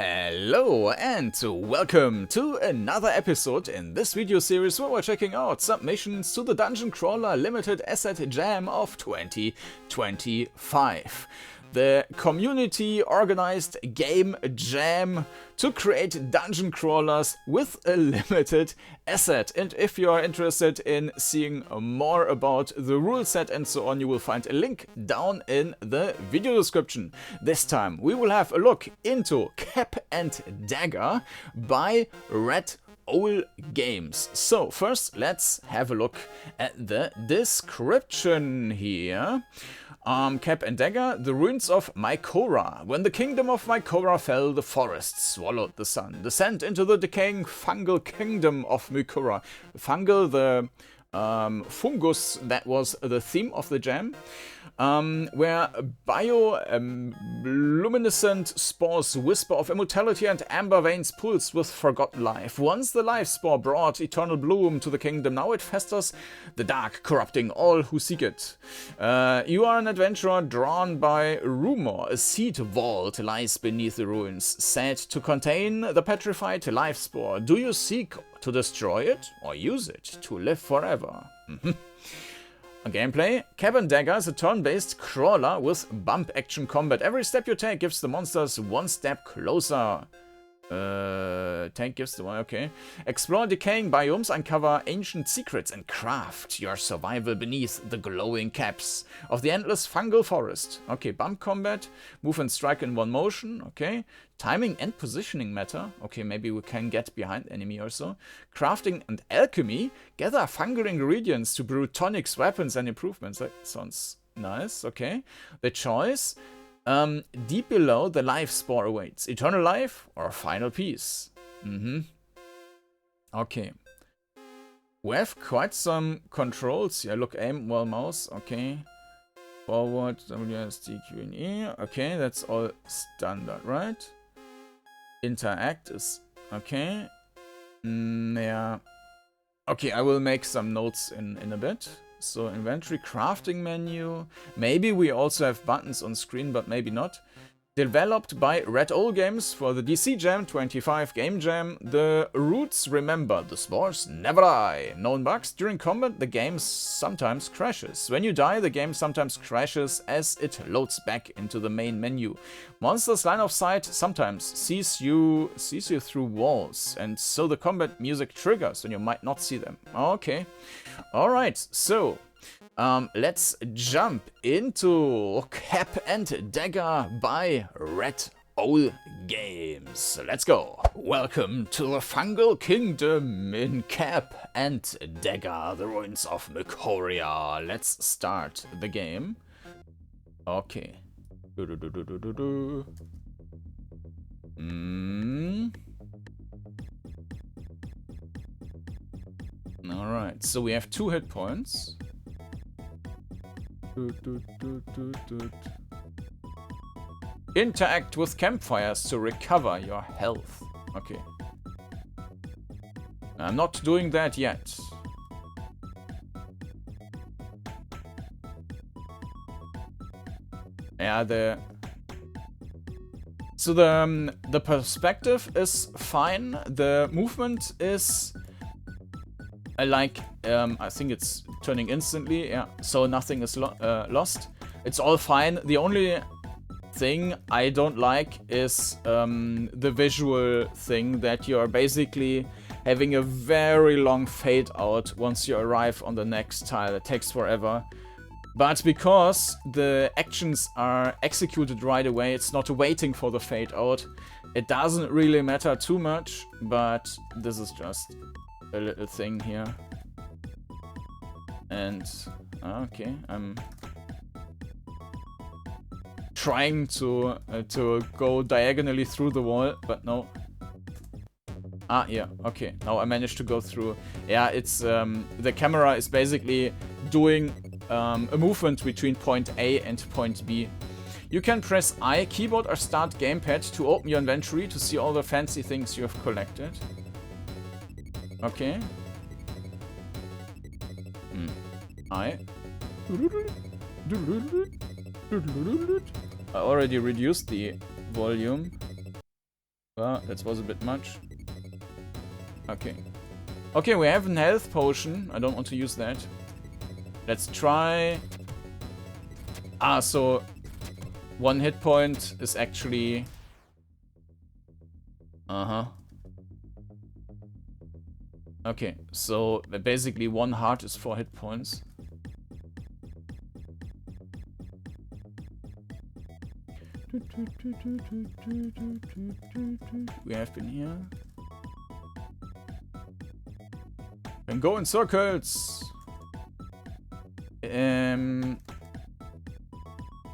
Hello and welcome to another episode in this video series where we're checking out submissions to the DungeonCrawler Limited Asset Jam of 2025. The community organized game jam to create dungeon crawlers with a limited asset. And if you are interested in seeing more about the rule set and so on, you will find a link down in the video description. This time we will have a look into Cap and Dagger by RedOwlGames. So first let's have a look at the description here. Cap and Dagger, the ruins of Mycora. When the kingdom of Mycora fell, the forest swallowed the sun. Descend into the decaying fungal kingdom of Mycora. Fungal, the fungus that was the theme of the jam, where bioluminescent spores whisper of immortality and amber veins pulse with forgotten life. Once the life spore brought eternal bloom to the kingdom, now it festers the dark, corrupting all who seek it. You are an adventurer drawn by rumor. A seed vault lies beneath the ruins, said to contain the petrified life spore. Do you seek to destroy it or use it to live forever? Gameplay. Cap and Dagger is a turn-based crawler with bump action combat. Every step you take gives the monsters one step closer. Tank gives the one, okay. Explore decaying biomes, uncover ancient secrets, and craft your survival beneath the glowing caps of the endless fungal forest. Okay, bump combat, move and strike in one motion, okay. Timing and positioning matter. Okay, maybe we can get behind enemy or so. Crafting and alchemy. Gather fungal ingredients to brew tonics, weapons, and improvements. That sounds nice, okay. The choice. Deep below, the life spore awaits. Eternal life or final peace. Okay. We have quite some controls here. Look, aim while mouse. Okay. Forward, WSD, Q, and E. Okay, that's all standard, right? Interact is okay. Yeah. Okay, I will make some notes in a bit. So inventory, crafting menu. Maybe we also have buttons on screen, but maybe not. Developed by RedOwlGames for the DC Jam 25 Game Jam. The roots remember, the spores never die. Known bugs, during combat the game sometimes crashes. When you die, the game sometimes crashes as it loads back into the main menu. Monsters' line of sight sometimes sees you through walls, and so the combat music triggers and you might not see them. Okay. Alright, so let's jump into Cap and Dagger by RedOwlGames. Let's go. Welcome to the Fungal Kingdom in Cap and Dagger, the ruins of Mycora. Let's start the game. Okay. Alright, so we have 2 hit points. Interact with campfires to recover your health. Okay. I'm not doing that yet. Yeah, the perspective is fine. The movement is I think it's turning instantly, yeah, so nothing is lost. It's all fine. The only thing I don't like is the visual thing, that you're basically having a very long fade out once you arrive on the next tile. It takes forever. But because the actions are executed right away, it's not waiting for the fade out. It doesn't really matter too much, but this is just a little thing here. And okay, I'm trying to go diagonally through the wall, but no. Ah, yeah, okay, now I managed to go through. Yeah, it's the camera is basically doing a movement between point A and point B. You can press I keyboard or start gamepad to open your inventory to see all the fancy things you have collected. Okay. I already reduced the volume. That was a bit much. Okay. Okay, we have a health potion. I don't want to use that. Let's try... Ah, so... 1 hit point is actually... Uh-huh. Okay, so basically 1 heart is 4 hit points. We have been here. And go in circles.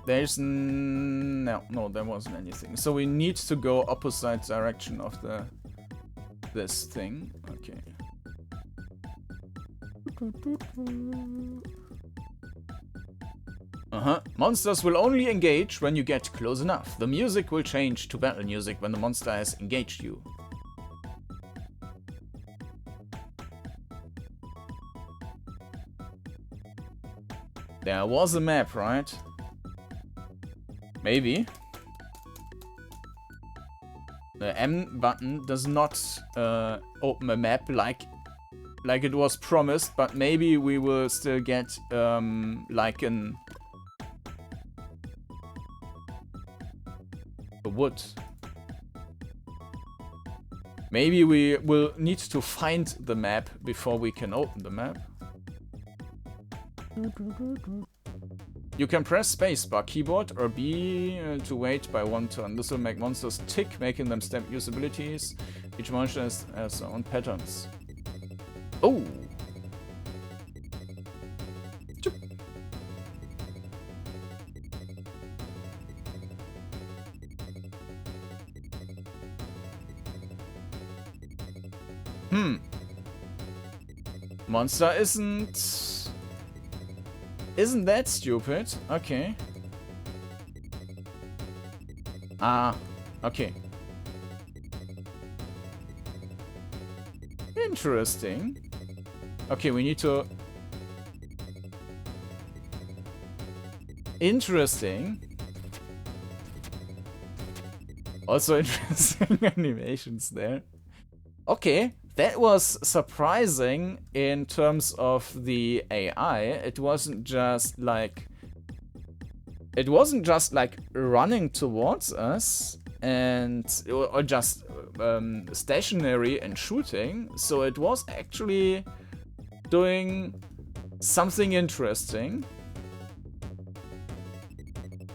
There's no, there wasn't anything. So we need to go opposite direction of this thing. Okay. Monsters will only engage when you get close enough. The music will change to battle music when the monster has engaged you. There was a map, right? Maybe. The M button does not open a map like it was promised, but maybe we will still get like a wood. Maybe we will need to find the map before we can open the map. You can press spacebar keyboard or B to wait by 1 turn. This will make monsters tick, making them step use abilities. Each monster has their own patterns. Oh! Monster isn't that stupid? Okay. Ah, okay. Interesting. Okay, we need to... Interesting. Also interesting animations there. Okay, that was surprising in terms of the AI. It wasn't just like running towards us or just stationary and shooting. So it was actually doing something interesting.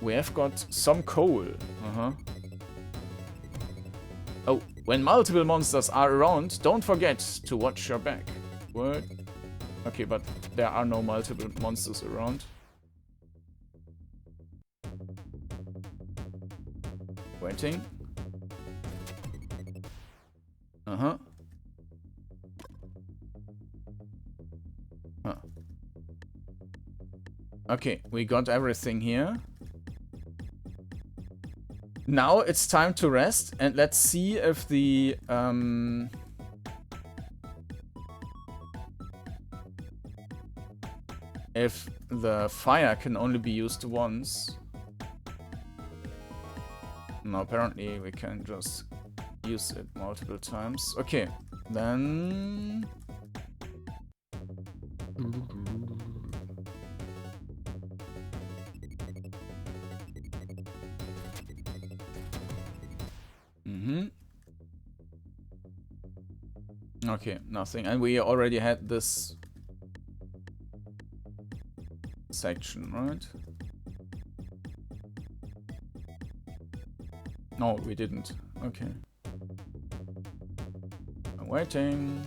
We have got some coal. Oh, when multiple monsters are around, don't forget to watch your back. What? Okay, but there are no multiple monsters around. Waiting. Huh. Okay, we got everything here. Now it's time to rest, and let's see if the fire can only be used once. No, apparently we can just use it multiple times. Okay, then... Okay, nothing. And we already had this section, right? No, we didn't. Okay. I'm waiting.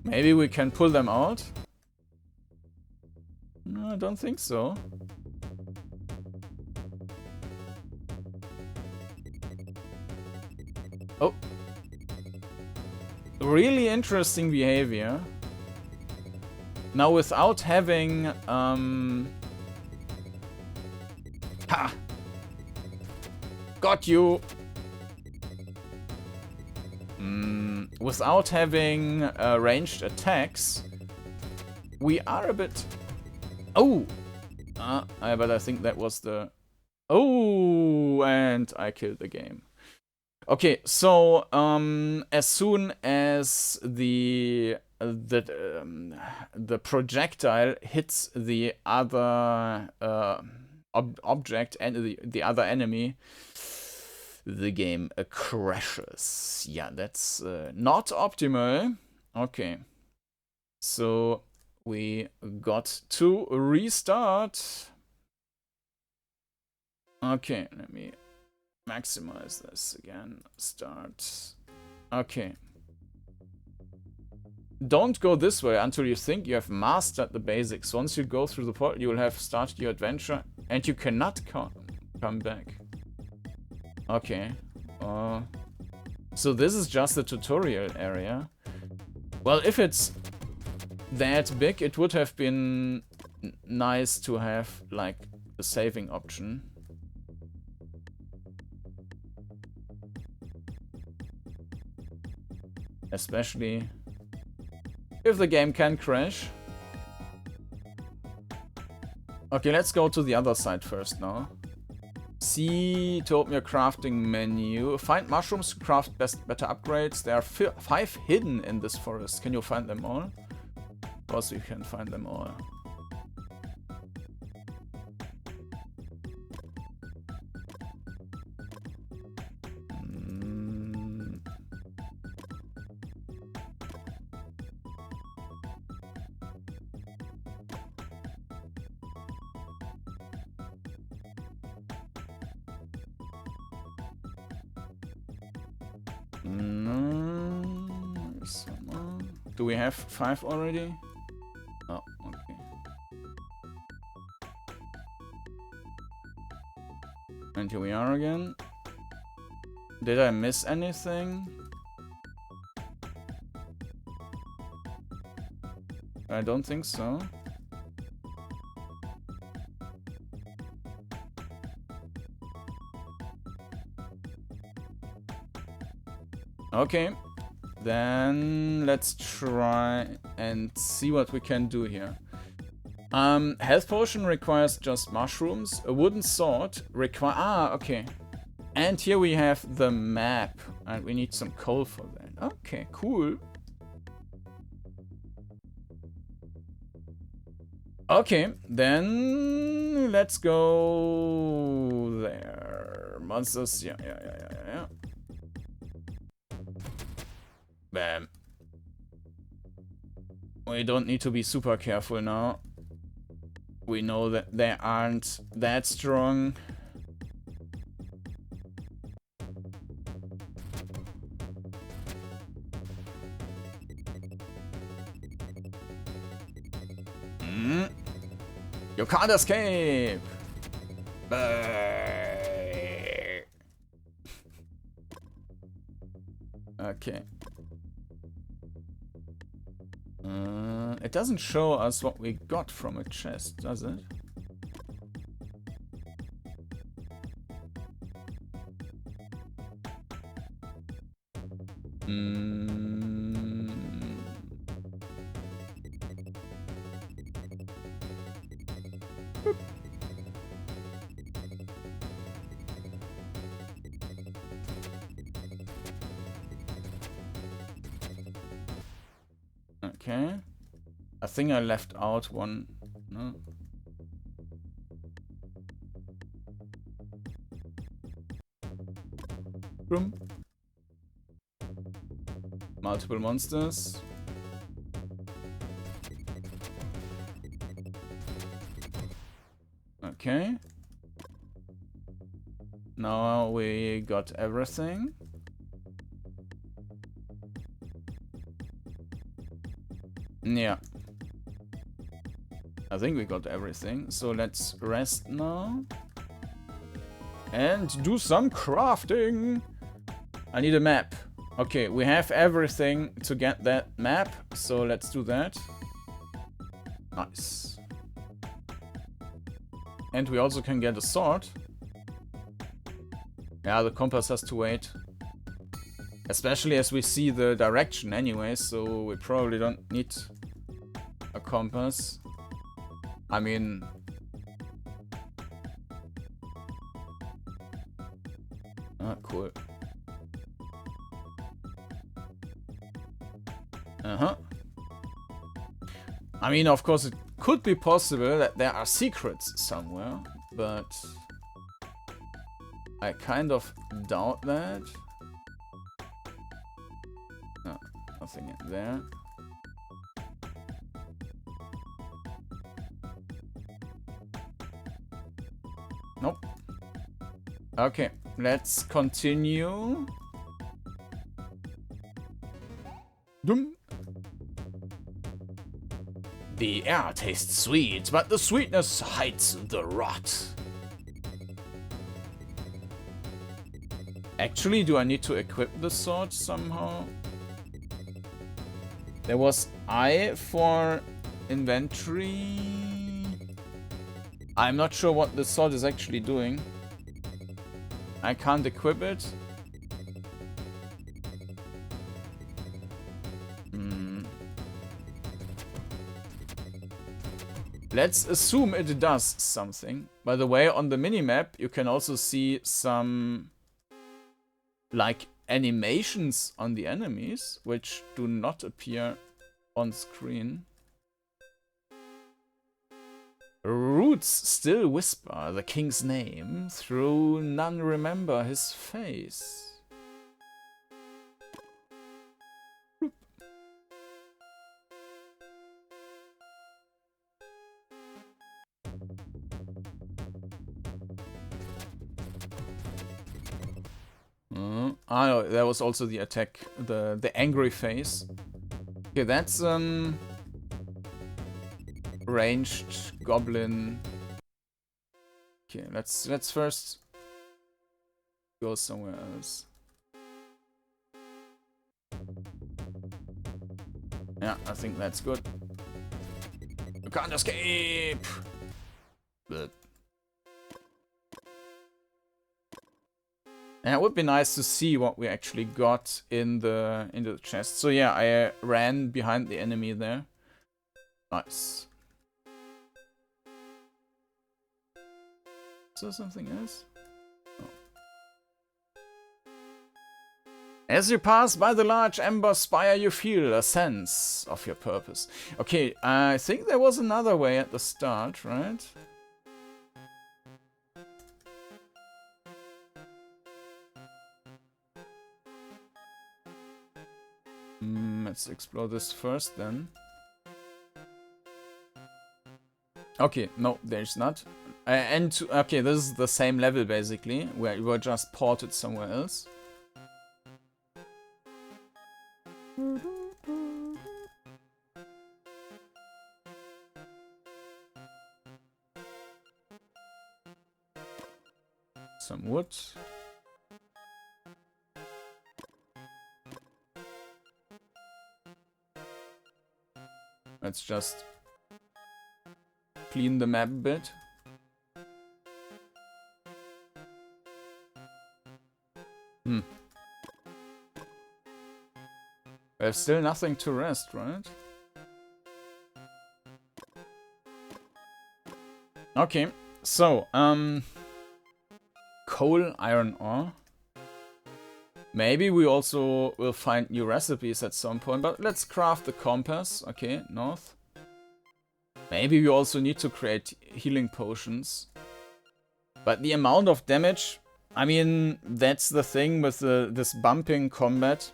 Maybe we can pull them out? No, I don't think so. Oh. Really interesting behavior. Now without having... Ha! Got you! without having ranged attacks, we are a bit... Oh! But I think that was the... Oh! And I killed the game. Okay, so as soon as the projectile hits the other object and the other enemy, the game crashes. Yeah, that's not optimal. Okay, so we got to restart. Okay, let me maximize this again. Start. Okay. Don't go this way until you think you have mastered the basics. Once you go through the portal, you will have started your adventure and you cannot come back. Okay. So this is just the tutorial area. Well, if it's that big, it would have been nice to have, like, the saving option. Especially if the game can crash. Okay, let's go to the other side first now. C to open your crafting menu. Find mushrooms to craft better upgrades. There are 5 hidden in this forest. Can you find them all? Of course you can find them all. Do we have 5 already? Oh, okay. And here we are again. Did I miss anything? I don't think so. Okay. Then let's try and see what we can do here. Health potion requires just mushrooms. A wooden sword require... Ah, okay. And here we have the map. And we need some coal for that. Okay, cool. Okay, then let's go there. Monsters, yeah. Bam. We don't need to be super careful now. We know that they aren't that strong. You can't escape! Okay. It doesn't show us what we got from a chest, does it? Okay. I think I left out one. No. Room. Multiple monsters. Okay. Now we got everything. Yeah. I think we got everything. So let's rest now. And do some crafting. I need a map. Okay, we have everything to get that map. So let's do that. Nice. And we also can get a sword. Yeah, the compass has to wait. Especially as we see the direction anyway, so we probably don't need a compass. I mean... Ah, cool. Uh-huh. I mean, of course, it could be possible that there are secrets somewhere, but I kind of doubt that. No, nothing in there. Nope. Okay, let's continue. Dum. The air tastes sweet, but the sweetness hides the rot. Actually, do I need to equip the sword somehow? There was I for inventory. I'm not sure what the sword is actually doing. I can't equip it. Let's assume it does something. By the way, on the minimap, you can also see some, like, animations on the enemies, which do not appear on screen. Roots still whisper the king's name, though none remember his face. Ah, no, there was also the attack, the angry face. Okay, that's ranged goblin. Okay, let's first go somewhere else. Yeah, I think that's good. You can't escape. But yeah, it would be nice to see what we actually got in the chest. So yeah, I ran behind the enemy there. Nice. Is there something else? Oh. As you pass by the large ember spire, you feel a sense of your purpose. Okay, I think there was another way at the start, right? Let's explore this first then. Okay, no, there's not. Okay, this is the same level basically, where you were just ported somewhere else. Some wood. Let's just clean the map a bit. There's still nothing to rest, right? Okay, so, coal, iron ore. Maybe we also will find new recipes at some point, but let's craft the compass. Okay, north. Maybe we also need to create healing potions. But the amount of damage, I mean, that's the thing with this bumping combat.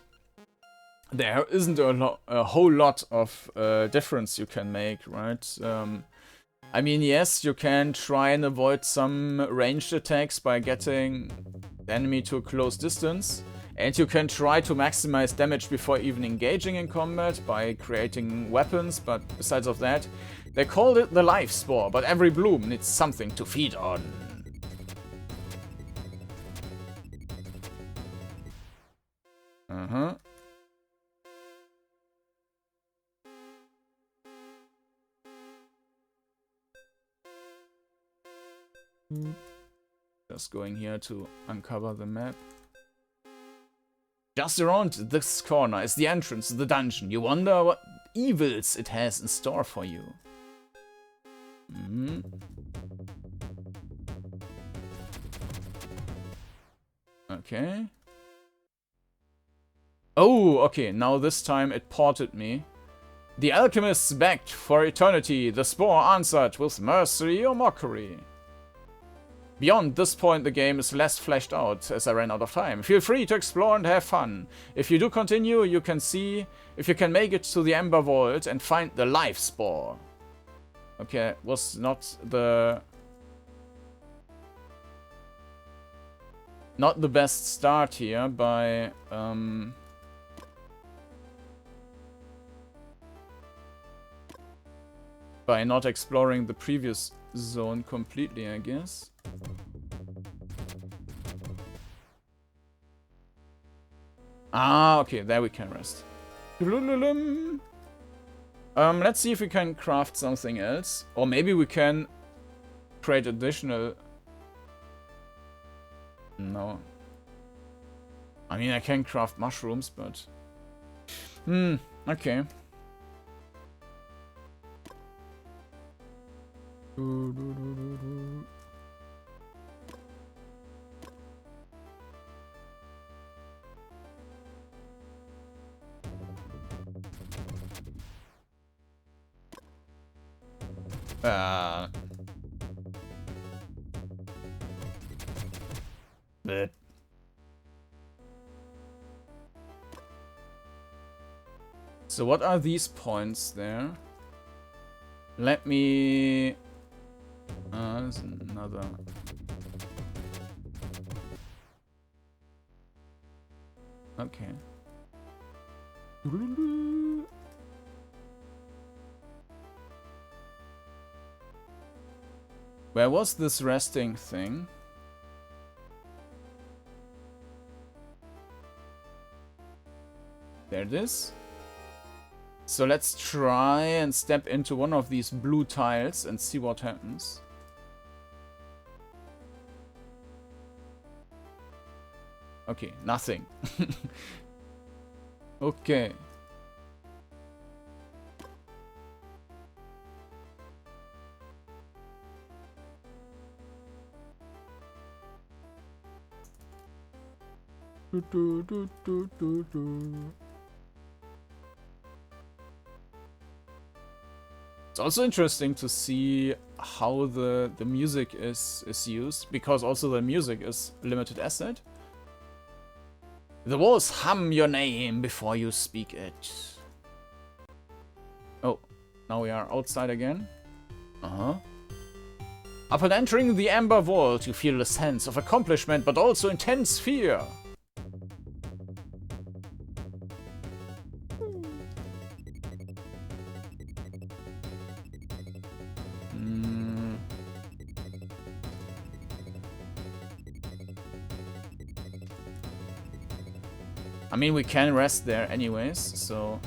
There isn't a whole lot of difference you can make, right? I mean, yes, you can try and avoid some ranged attacks by getting the enemy to a close distance. And you can try to maximize damage before even engaging in combat by creating weapons, but besides of that, they called it the life spore, but every bloom needs something to feed on. Uh-huh. Just going here to uncover the map. Just around this corner is the entrance to the dungeon. You wonder what evils it has in store for you. Okay. Oh, okay, now this time it ported me. The alchemists begged for eternity, the spore answered with mercy or mockery. Beyond this point, the game is less fleshed out as I ran out of time. Feel free to explore and have fun. If you do continue, you can see if you can make it to the Ember Vault and find the life spore. Okay, was not the best start here by not exploring the previous zone completely, I guess. Ah, okay, there we can rest. Let's see if we can craft something else. Or maybe we can create additional... No. I mean, I can craft mushrooms, but... okay. But so what are these points there? Let me... there's another... Okay. Where was this resting thing? There it is. So let's try and step into one of these blue tiles and see what happens. Okay, nothing. Okay. It's also interesting to see how the music is used, because also the music is limited asset. The walls hum your name before you speak it. Oh, now we are outside again. Upon entering the Ember Vault, you feel a sense of accomplishment, but also intense fear. I mean, we can rest there anyways, so...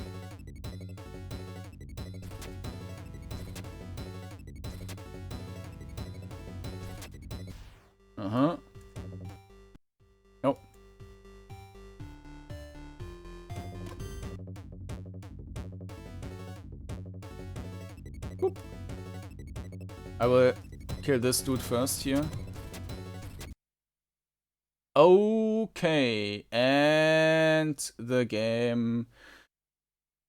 Nope. Boop. I will kill this dude first here. Okay, and the game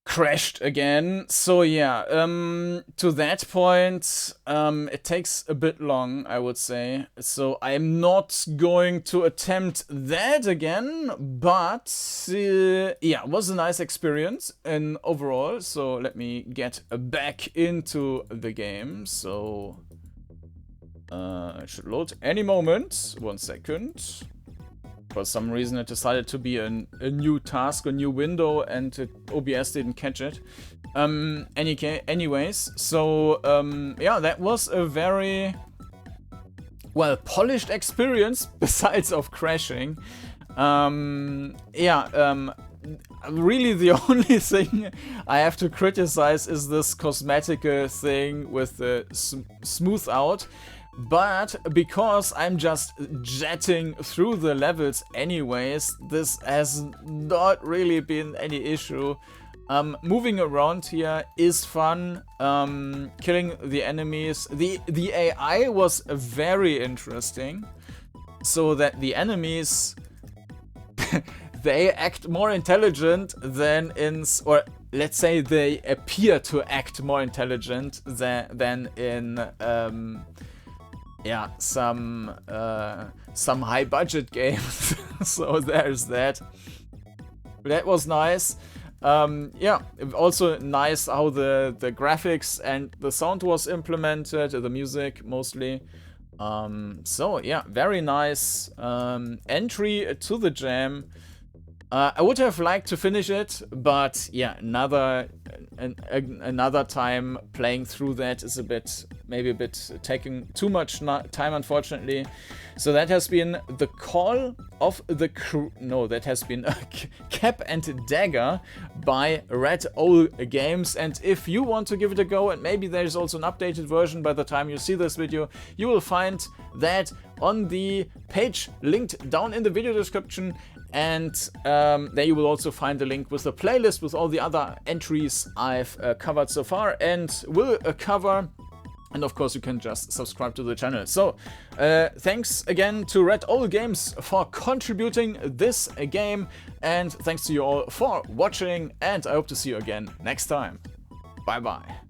crashed again. So yeah, to that point, it takes a bit long, I would say. So I'm not going to attempt that again, but yeah, it was a nice experience and overall. So let me get back into the game. So it should load any moment. 1 second. For some reason it decided to be a new task, a new window, and OBS didn't catch it. Anyways, so yeah, that was a very well polished experience besides of crashing. Yeah, really the only thing I have to criticize is this cosmetical thing with the smooth out. but because I'm just jetting through the levels anyways, this has not really been any issue. Moving around here is fun, killing the enemies. The AI was very interesting, so that the enemies, they act more intelligent than or let's say they appear to act more intelligent than in yeah, some high budget games. So there's that. That was nice. Yeah, also nice how the graphics and the sound was implemented, the music mostly. So yeah, very nice entry to the jam. I would have liked to finish it, but yeah, another time playing through that is maybe a bit taking too much time, unfortunately. So that has been the Call of the Crew. No, that has been Cap and Dagger by RedOwlGames. And if you want to give it a go, and maybe there's also an updated version by the time you see this video, you will find that on the page linked down in the video description. And there you will also find a link with the playlist with all the other entries I've covered so far and will cover. And of course, you can just subscribe to the channel. So, thanks again to RedOwlGames for contributing this game. And thanks to you all for watching. And I hope to see you again next time. Bye bye.